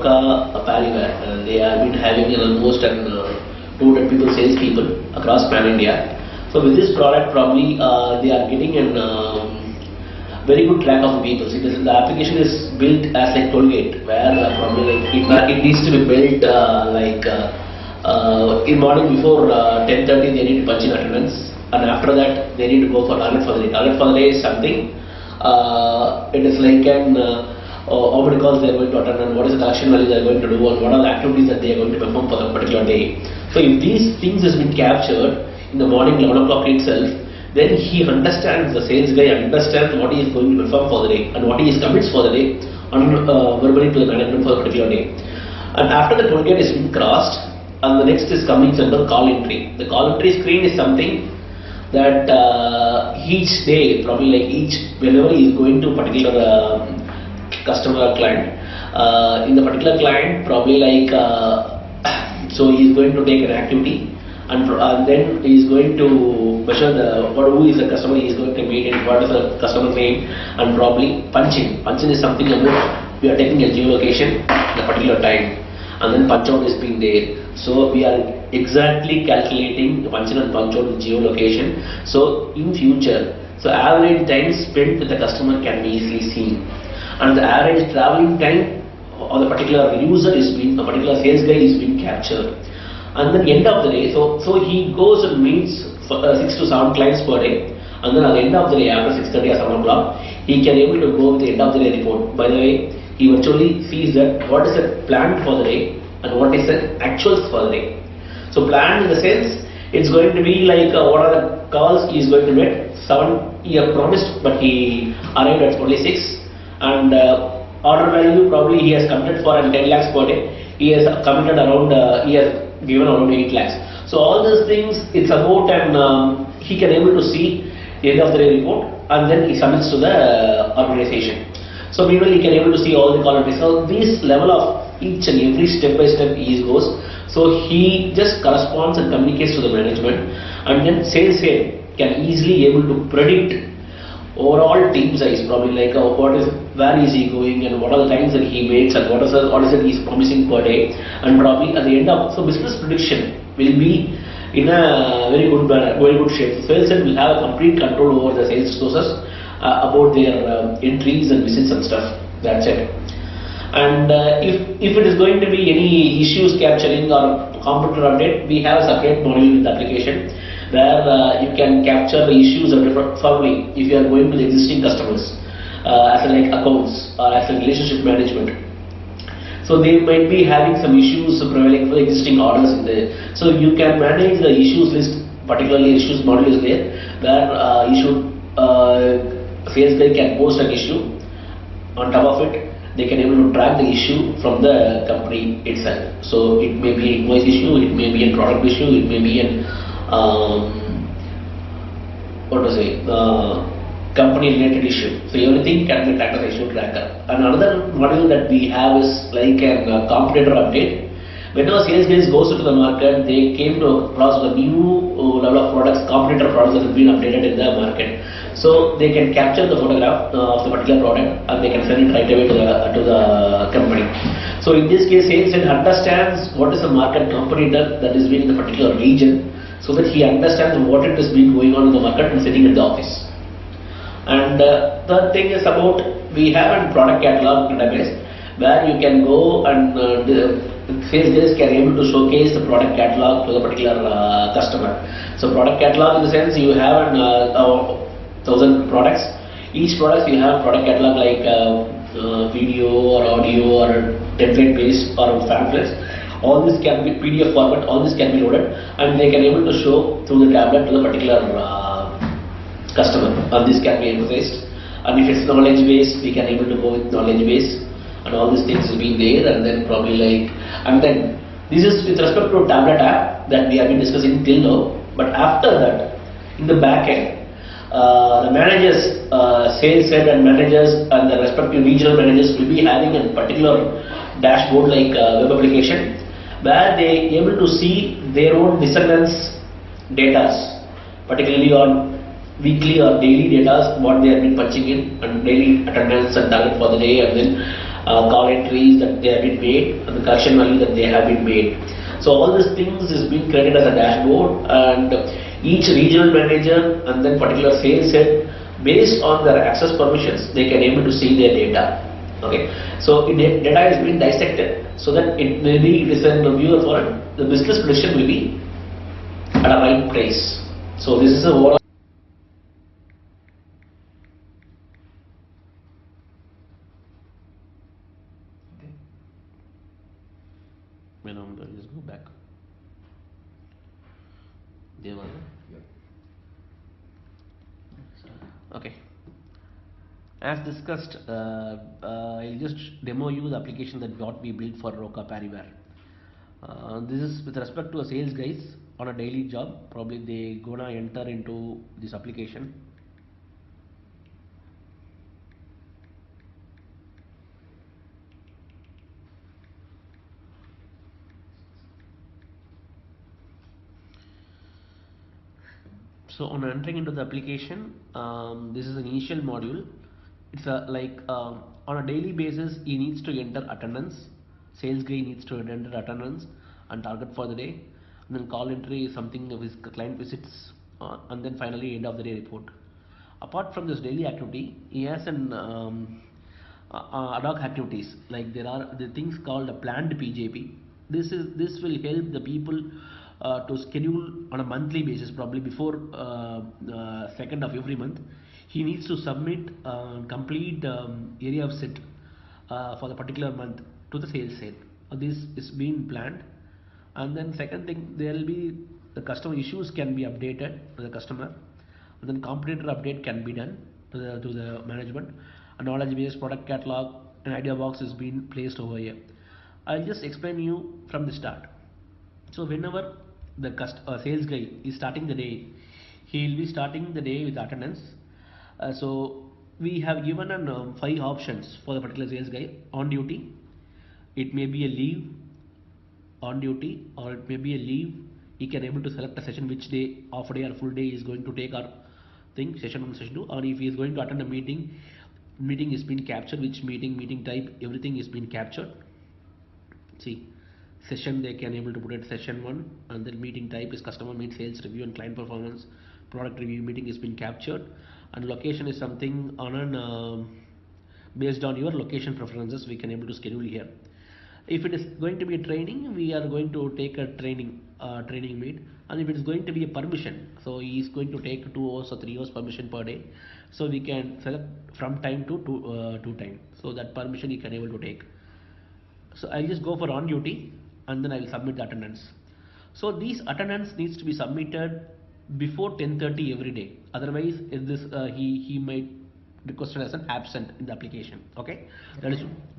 Paka Paliware. They have been having almost 200 people, salespeople across pan India. So with this product, probably they are getting very good track of the people. See, the application is built as like tollgate, where probably like it needs to be built in morning before 10:30 they need to punch in attendance, and after that they need to go for target for the day. Target for the day is something. It is like an how many calls they are going to attend, and what is the collection value they are going to do, and what are the activities that they are going to perform for the particular day. So if these things has been captured in the morning 11 o'clock itself, then he understands, the sales guy understands what he is going to perform for the day and what he is commits for the day and verbally to the management for the particular day. And after the toll gate is been crossed, and the next is coming under call entry. The call entry screen is something that each day, probably like whenever he is going to particular customer or client, in the particular client, probably like so he is going to take an activity, and then he is going to measure who is the customer he is going to meet and what is the customer's name, and probably punching. Punching is something about we are taking a geolocation at a particular time, and then punch out is being there. So we are exactly calculating the punch in and punch out with geolocation. So in future, so average time spent with the customer can be easily seen, and the average traveling time of the particular user is being, a particular sales guy is being captured. And then end of the day, so he goes and meets 6 to 7 clients per day, and then at the end of the day, after 6:30 or 7 o'clock, he can able to go with the end of the day report. By the way, he virtually sees that what is the plan for the day and what is the actuals for the day. So plan in the sense, it's going to be like what are the calls he is going to make. 7 he have promised, but he arrived at only 6, and order value probably he has committed for 10 lakhs per day. He has committed around, he has given around 8 lakhs. So all these things, it's about, and he can able to see the end of the day report, and then he submits to the organization. So meanwhile he can able to see all the call entries. So this level of each and every step by step he goes. So he just corresponds and communicates to the management, and then sales head can easily able to predict overall team size, probably like where is he going, and what are the times that he makes, and what is it he is promising per day, and probably at the end of, so business prediction will be in a very good shape. Sales head will have a complete control over the sales process, about their entries and visits and stuff. That's it. And if it is going to be any issues capturing or computer update, we have a separate module in the application where you can capture the issues firmly if you are going to the existing customers as like accounts or as a relationship management. So they might be having some issues prevailing for existing orders in there. So you can manage the issues list, particularly issues module is there, where sales guy can post an issue. On top of it, they can able to track the issue from the company itself. So it may be an invoice issue, it may be a product issue, it may be an company related issue. So everything can be tracked as issue tracker. And another module that we have is like a competitor update. Whenever sales guys goes into the market, they came to across the new level of products, competitor products that have been updated in the market. So they can capture the photograph of the particular product, and they can send it right away to the company. So in this case, sales head understands what is the market competitor that is being in the particular region, so that he understands what it is being going on in the market and sitting in the office. And third thing is about, we have a product catalog database where you can go and sales guys can able to showcase the product catalog to the particular customer. So product catalog in the sense, you have 1,000 products. Each product you have product catalog like video or audio or template based or pamphlets. All this can be PDF format, all this can be loaded, and they can able to show through the tablet to the particular customer, and this can be emphasized. And if it's knowledge based, we can able to go with knowledge based, and all these things will be there. And then probably like, and then this is with respect to tablet app that we have been discussing till now. But after that, in the back end, the managers, sales head and managers and the respective regional managers will be having a particular dashboard like web application, where they able to see their own descendants data, particularly on weekly or daily data, what they have been punching in, and daily attendance and target for the day, and then call entries that they have been made, and the correction value that they have been made. So all these things is being created as a dashboard, and each regional manager and then particular sales head, based on their access permissions, they can able to see their data. Okay, so data is being dissected so that it may be, it is a viewer for it, the business prediction will be at a right place. So this is a overall. Just go back. Okay. As discussed, I'll just demo you the application that what we built for Roca Pariware. This is with respect to a sales guys on a daily job. Probably they gonna enter into this application. So on entering into the application, this is an initial module. It's a like on a daily basis he needs to enter attendance. Sales guy needs to enter attendance and target for the day. And then call entry is something of his client visits, and then finally end of the day report. Apart from this daily activity, he has an ad hoc activities, like there are the things called a planned PJP. This will help the people to schedule on a monthly basis, probably before second of every month. He needs to submit complete area of set for the particular month to the sales head. This is being planned. And then second thing, there will be the customer issues can be updated to the customer, and then competitor update can be done to the management. A knowledge base, product catalog, an idea box is being placed over here. I'll just explain you from the start. So whenever the sales guy is starting the day, he will be starting the day with attendance. So we have given an 5 options for the particular sales guy. On duty, it may be a leave, on duty, or it may be a leave. He can able to select a session which day, half day or full day is going to take our thing, session 1, session 2, or if he is going to attend a meeting, meeting is being captured, which meeting type, everything is being captured. See, session they can able to put it session 1, and then meeting type is customer meet, sales review and client performance, product review meeting is being captured, and location is something on an based on your location preferences we can able to schedule here. If it is going to be a training, we are going to take a training meet, and if it is going to be a permission, so he is going to take 2 hours or 3 hours permission per day, so we can select from time to time, so that permission he can able to take. So I'll just go for on duty, and then I will submit the attendance. So these attendance needs to be submitted before 10:30 every day. Otherwise, if this he might requested as an absent in the application. Okay, the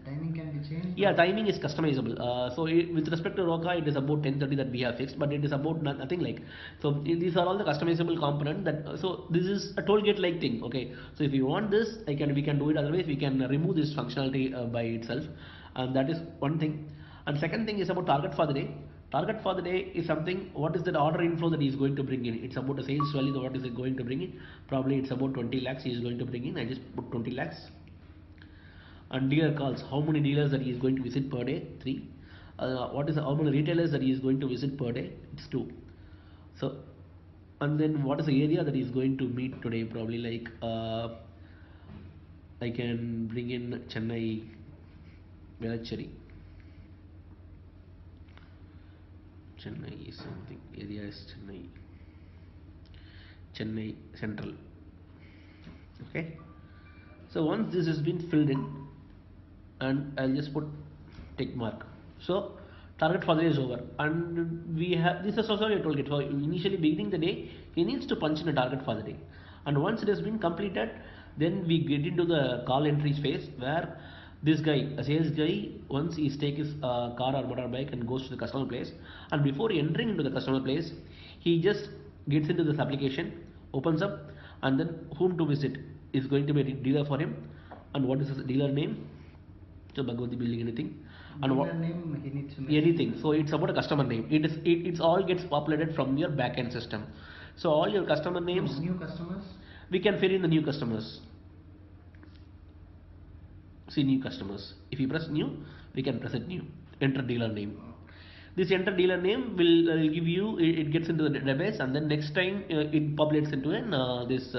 timing can be changed. Yeah, timing is customizable. So with respect to Roca, it is about 10:30 that we have fixed, but it is about nothing like. So these are all the customizable component that. So this is a toll gate like thing. Okay, so if you want this, we can do it. Otherwise, we can remove this functionality by itself, and that is one thing. And second thing is about target for the day. Target for the day is something, what is the order inflow that he is going to bring in. It's about a sales value, what is it going to bring in. Probably it's about 20 lakhs he is going to bring in. I just put 20 lakhs. And dealer calls, how many dealers that he is going to visit per day? 3. What is how many retailers that he is going to visit per day? It's 2. So, and then what is the area that he is going to meet today? Probably like I can bring in Chennai, Velacheri. Chennai is something, area is Chennai Central. Okay, so once this has been filled in, and I'll just put tick mark. So target for the day is over, and we have this is also a tool kit. So initially beginning the day, he needs to punch in a target for the day, and once it has been completed, then we get into the call entries phase, where this guy, a sales guy, once he takes his car or motorbike and goes to the customer place, and before entering into the customer place, he just gets into this application, opens up, and then whom to visit is going to be a dealer for him, and what is his dealer name. So Bhagavati Building, anything, and what name he needs to anything. So it's about a customer name. It's all gets populated from your backend system. So all your customer names. New customers. We can fill in the new customers. see new customers. If you press new, we can press it new. Enter dealer name. This enter dealer name will give you, it gets into the database, and then next time it populates into an this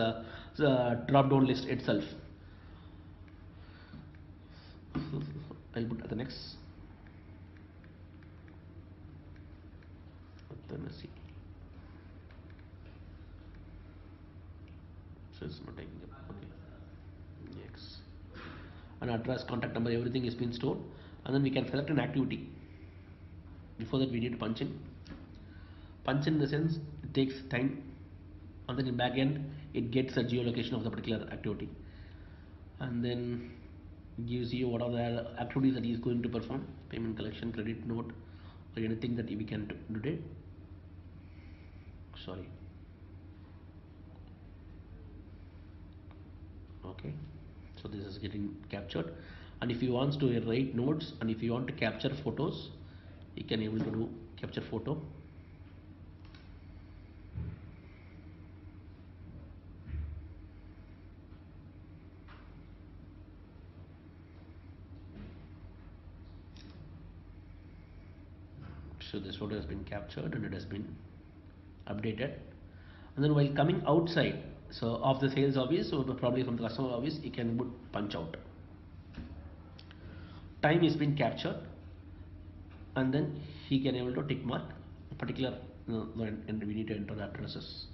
drop down list itself. I'll put at the next. Then let's see. So it's not taking up. Okay. Next. An address, contact number, everything is been stored, and then we can select an activity. Before that, we need to punch in. Punch in the sense it takes time, and then in back end it gets a geolocation of the particular activity, and then gives you what are the activities that he is going to perform: payment, collection, credit note, or anything that we can do today. Sorry. Okay, so this is getting captured, and if you want to write notes and if you want to capture photos, you can able to do capture photo. So this photo has been captured and it has been updated, and then while coming outside, so of the sales office, so probably from the customer office, you can put punch out. Time is been captured, and then he can able to tick mark a particular, and we need to enter the addresses.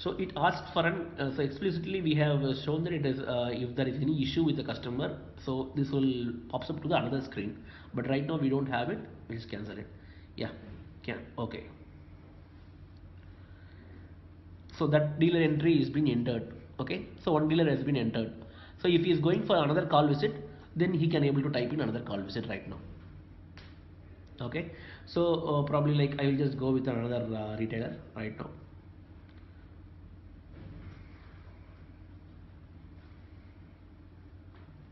So it asks for an, so explicitly we have shown that it is, if there is any issue with the customer, so this will pops up to the another screen, but right now we don't have it. We just cancel it. Yeah, okay. So that dealer entry is being entered. Okay, so one dealer has been entered. So if he is going for another call visit, then he can able to type in another call visit right now. Okay, so probably like I will just go with another retailer right now.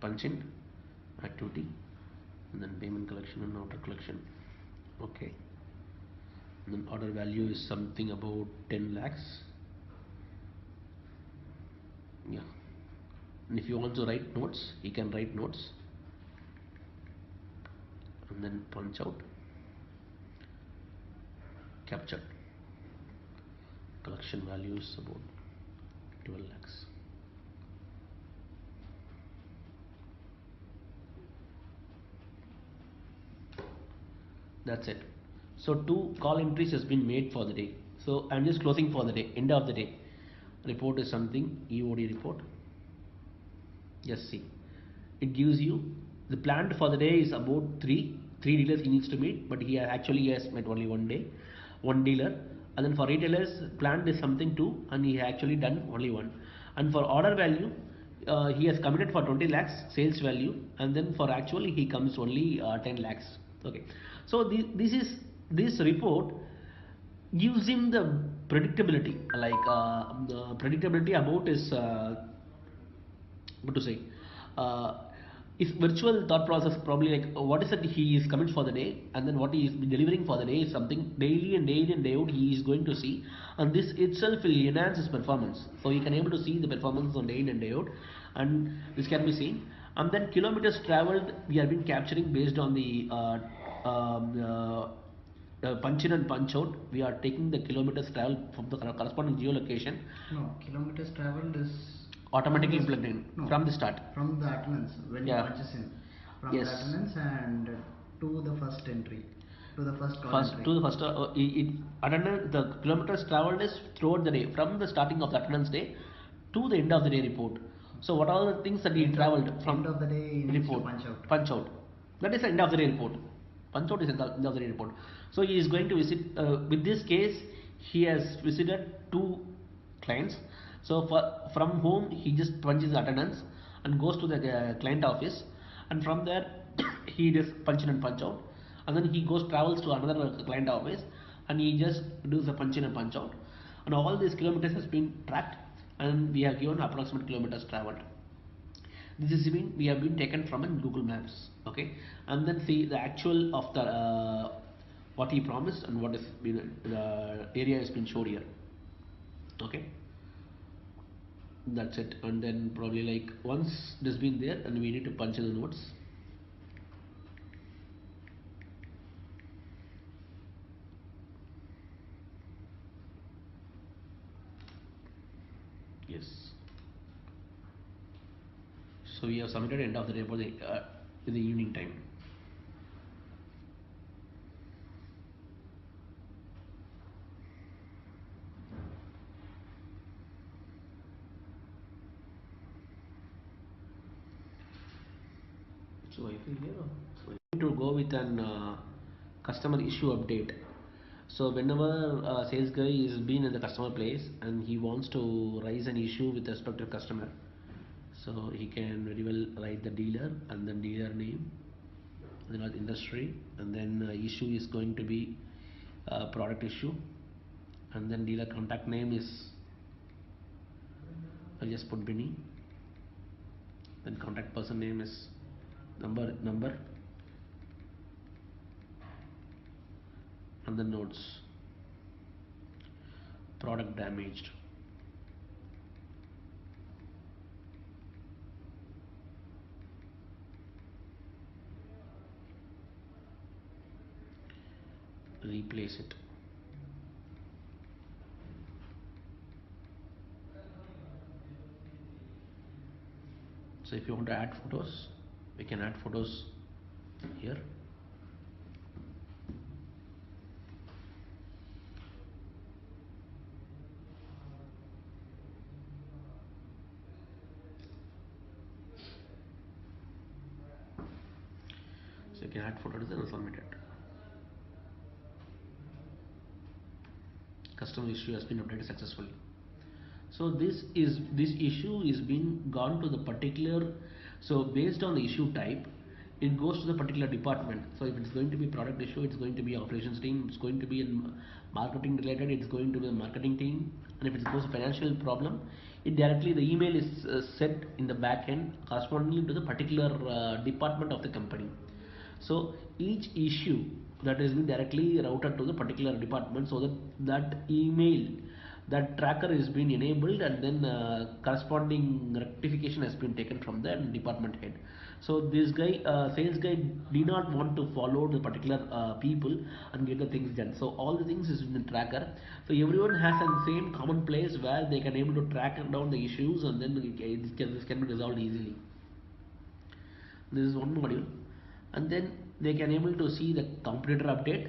Punch in activity, and then payment, collection, and order collection. Okay, and then order value is something about 10 lakhs. Yeah, and if you want to write notes, you can write notes, and then punch out, capture. Collection value is about 12 lakhs. That's it. So 2 call entries has been made for the day. So I'm just closing for the day, end of the day. Report is something, EOD report. Just see, it gives you the planned for the day is about 3 dealers he needs to meet, but he actually has met only one dealer. And then for retailers, planned is something 2, and he actually done only 1. And for order value, he has committed for 20 lakhs sales value, and then for actually he comes only 10 lakhs. Okay, so this report gives him the predictability, like the predictability about his what to say, his virtual thought process, probably like what is it he is coming for the day, and then what he is delivering for the day is something daily and day in and day out he is going to see, and this itself will enhance his performance. So you can able to see the performance on day in and day out, and this can be seen. And then kilometers traveled we have been capturing based on the punch in and punch out. We are taking the kilometers traveled from the corresponding geolocation. No, kilometers traveled is Automatically plugged in from the start. From the attendance when he punches in. From Yes. the attendance and to the first entry. To the first call entry. To the first, attendance, the kilometers traveled is throughout the day, from the starting of the attendance day to the end of the day report. So what are the things that he traveled from end of the day he needs to report? punch out. That is the end of the day report. Punch out is the end of the day report. So he is going to visit, with this case, he has visited 2 clients. So from home he just punches the attendance and goes to the client office, and from there he just punch in and punch out, and then he travels to another client office and he just does the punch in and punch out, and all these kilometers has been tracked, and we have given approximate kilometers traveled. This is been we have been taken from in Google Maps, okay, and then see the actual of the what he promised and what is been the area has been showed here, okay. That's it. And then probably like once this been there, and we need to punch in the notes. Yes, so we have submitted end of the day for the in the evening time. So I feel here, so I need to go with an customer issue update. So whenever sales guy is been in the customer place and he wants to raise an issue with respect to customer, so he can very well write the dealer and then dealer name, then industry, and then issue is going to be product issue, and then dealer contact name is, I'll just put Binny, then contact person name is number, and then notes, product damaged, replace it. So if you want to add photos, we can add photos here. So you can add photos and submit it. Customer issue has been updated successfully. So this issue is being gone to the particular, so based on the issue type, it goes to the particular department. So if it's going to be product issue, it's going to be operations team. It's going to be in marketing related, it's going to be the marketing team. And if it goes to financial problem, it directly the email is set in the back end corresponding to the particular department of the company. So each issue that is being directly routed to the particular department, so that that email, that tracker is being enabled, and then corresponding rectification has been taken from the department head. So this guy, sales guy, did not want to follow the particular people and get the things done. So all the things is in the tracker. So everyone has the same common place where they can able to track down the issues, and then this can be resolved easily. This is one module, and then they can able to see the competitor update.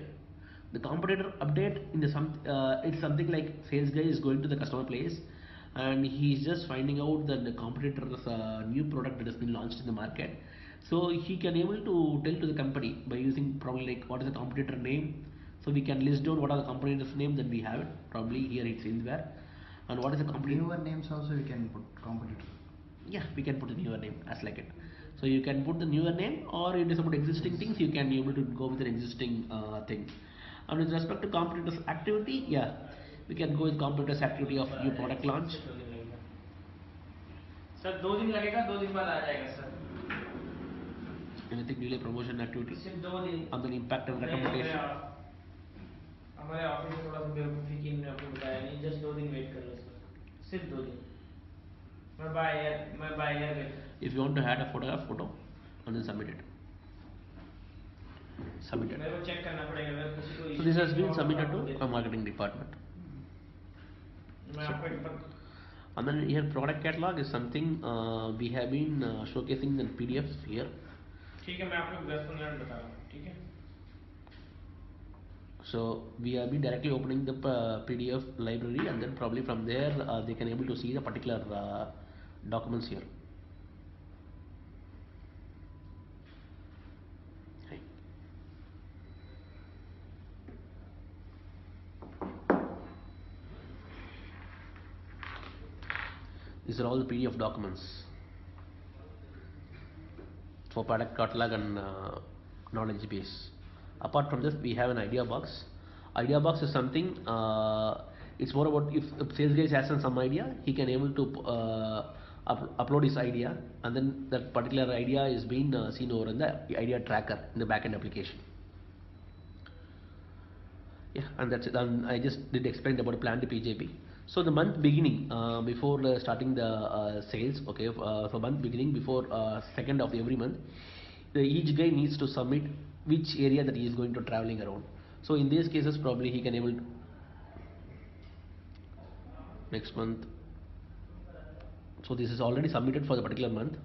The competitor update in the it's something like sales guy is going to the customer place and he's just finding out that the competitor's new product that has been launched in the market. So he can able to tell to the company by using probably like what is the competitor name. So we can list down what are the competitor's name, that we have it probably here, it's in there, and what is the competitor. Newer names also you can put competitor. Yeah, we can put the newer name as like it. So you can put the newer name, or it is about existing things, you can be able to go with an existing thing. And with respect to competitors activity, yeah, we can go with competitors activity of new product launch. Sir 2 दिन लगेगा, 2 दिन बाद आ जाएगा sir. Anything delay promotion activity, सिर्फ 2 दिन. and then impact and recommendation. हमारे office में थोड़ा सा बेवकूफ़ी की, इन्होंने आपको बताया नहीं. जस्ट 2 दिन वेट कर लो सर, सिर्फ 2 दिन. मैं by air. If you want to add a photo, and then submit it. Submitted. मेरे को चेक करना पड़ेगा अगर किसी को. So this has been submitted to a marketing department. मैं आपको. And then here product catalog is something we have been showcasing the PDF here. ठीक है, मैं आपको 10-15 बता रहा हूँ, ठीक है. So we have been directly opening the PDF library, and then probably from there they can able to see the particular documents here. Hey. These are all the PDF documents for product catalog and knowledge base. Apart from this, we have an idea box. Idea box is something, it's more about if sales guy has some idea, he can able to upload his idea, and then that particular idea is being seen over in the idea tracker in the backend application. Yeah, and that's it. And I just did explain about planned PJP. So the month beginning, before starting the sales, okay, so month beginning before 2nd of every month, each guy needs to submit which area that he is going to traveling around. So in these cases, probably he can able to next month. So this is already submitted for the particular month,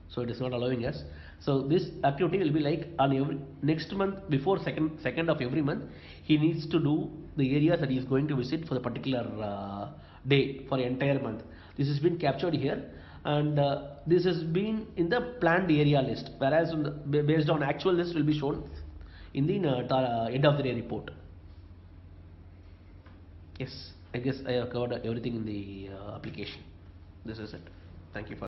so it is not allowing us. So this activity will be like on every next month before second of every month, he needs to do the areas that he is going to visit for the particular day for the entire month. This has been captured here, and this has been in the planned area list, whereas based on actual list will be shown in the end of the day report. Yes, I guess I have covered everything in the application. This is it. Thank you for